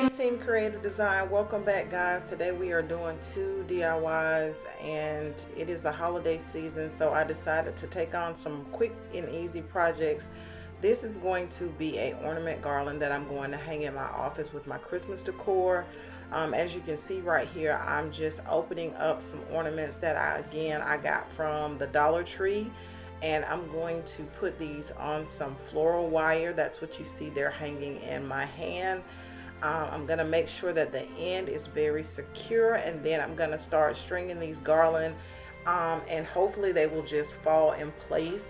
Hey Team Creative Design, welcome back guys. Today we are doing 2 DIYs and it is the holiday season, so I decided to take on some quick and easy projects. This is going to be a ornament garland that I'm going to hang in my office with my Christmas decor. As you can see right here, I'm just opening up some ornaments that I got from the Dollar Tree, and I'm going to put these on some floral wire. That's what you see there hanging in my hand. I'm going to make sure that the end is very secure, and then I'm going to start stringing these garland, and hopefully they will just fall in place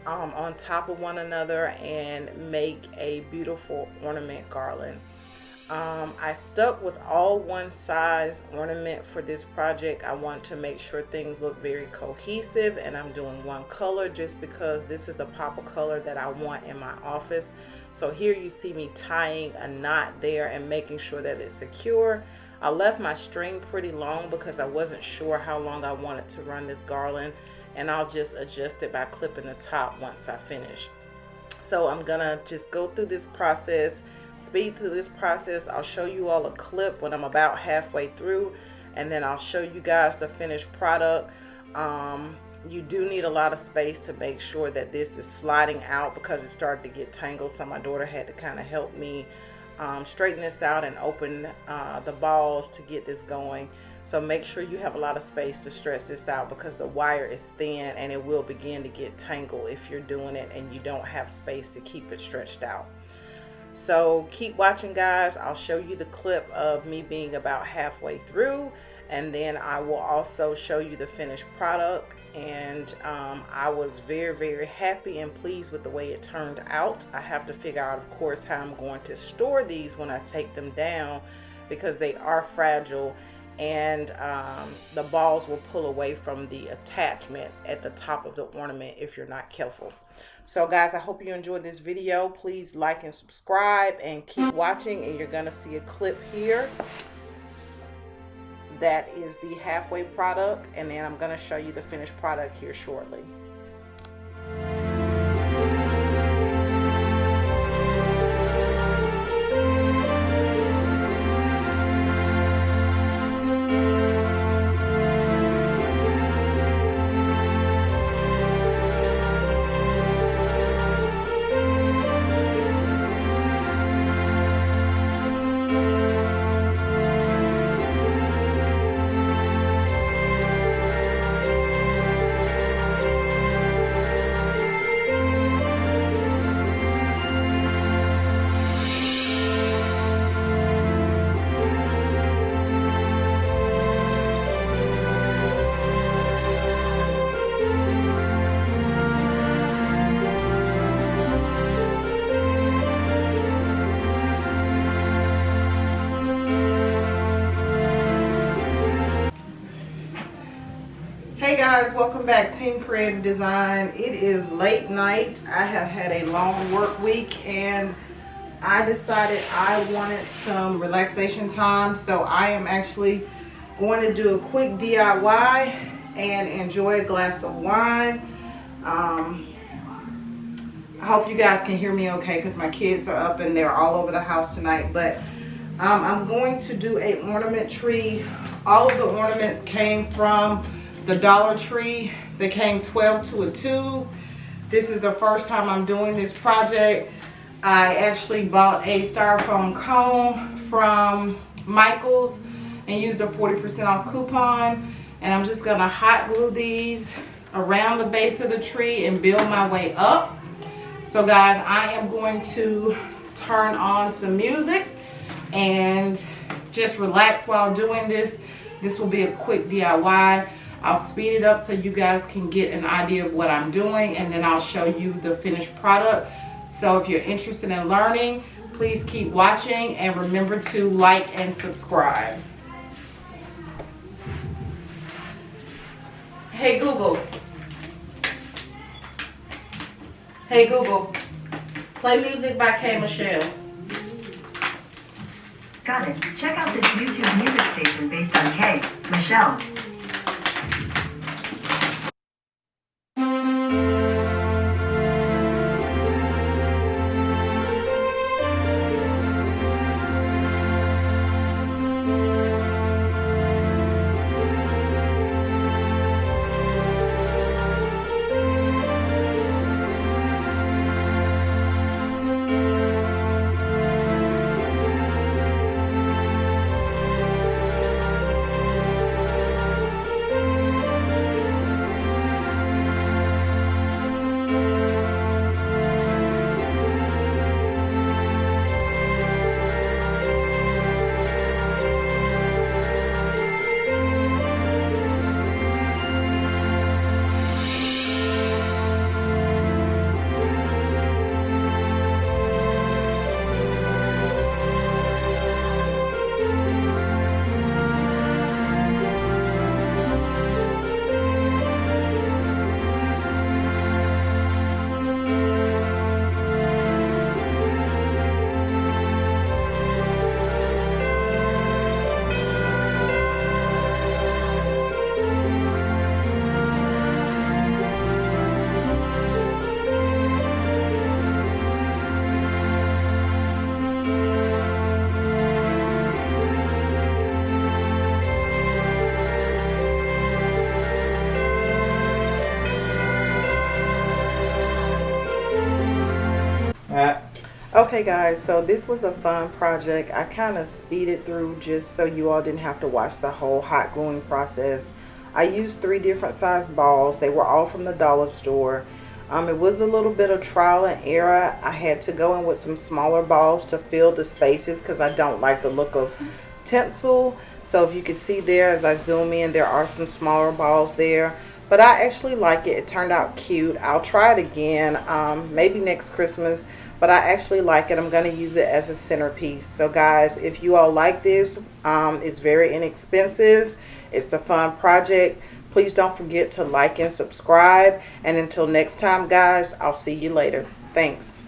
on top of one another and make a beautiful ornament garland. I stuck with all one size ornament for this project. I want to make sure things look very cohesive, and I'm doing one color just because this is the pop of color that I want in my office. So here you see me tying a knot there and making sure that it's secure. I left my string pretty long because I wasn't sure how long I wanted to run this garland, and I'll just adjust it by clipping the top once I finish. So I'm gonna just go through this process, speed through this process. I'll show you all a clip when I'm about halfway through, and then I'll show you guys the finished product. You do need a lot of space to make sure that this is sliding out because it started to get tangled, so my daughter had to kind of help me straighten this out and open the balls to get this going. So make sure you have a lot of space to stretch this out because the wire is thin and it will begin to get tangled if you're doing it and you don't have space to keep it stretched out. So keep watching guys. I'll show you the clip of me being about halfway through, and then I will also show you the finished product. And I was very happy and pleased with the way it turned out. I have to figure out, of course, how I'm going to store these when I take them down because they are fragile, and the balls will pull away from the attachment at the top of the ornament if you're not careful. So guys, I hope you enjoyed this video. Please like and subscribe and keep watching, and you're gonna see a clip here that is the halfway product, and then I'm gonna show you the finished product here shortly. Hey guys, welcome back, Team Creative Design. It is late night. I have had a long work week and I decided I wanted some relaxation time, so I am actually going to do a quick DIY and enjoy a glass of wine. I hope you guys can hear me okay because my kids are up and they're all over the house tonight. But I'm going to do a ornament tree. All of the ornaments came from the Dollar Tree. They came 12 to a tube. This is the first time I'm doing this project. I actually bought a styrofoam cone from Michael's and used a 40% off coupon. And I'm just gonna hot glue these around the base of the tree and build my way up. So guys, I am going to turn on some music and just relax while doing this. This will be a quick DIY. I'll speed it up so you guys can get an idea of what I'm doing, and then I'll show you the finished product. So if you're interested in learning, please keep watching and remember to like and subscribe. Hey Google. Hey Google. Play music by K. Michelle. Got it. Check out this YouTube music station based on K. Michelle. Okay guys, so this was a fun project. I kind of speeded through just so you all didn't have to watch the whole hot gluing process. I used three different size balls. They were all from the dollar store. It was a little bit of trial and error. I had to go in with some smaller balls to fill the spaces because I don't like the look of tinsel. So if you can see there as I zoom in, there are some smaller balls there. But I actually like it. It turned out cute. I'll try it again, maybe next Christmas. But I actually like it. I'm going to use it as a centerpiece. So guys, if you all like this, it's very inexpensive. It's a fun project. Please don't forget to like and subscribe. And until next time, guys, I'll see you later. Thanks.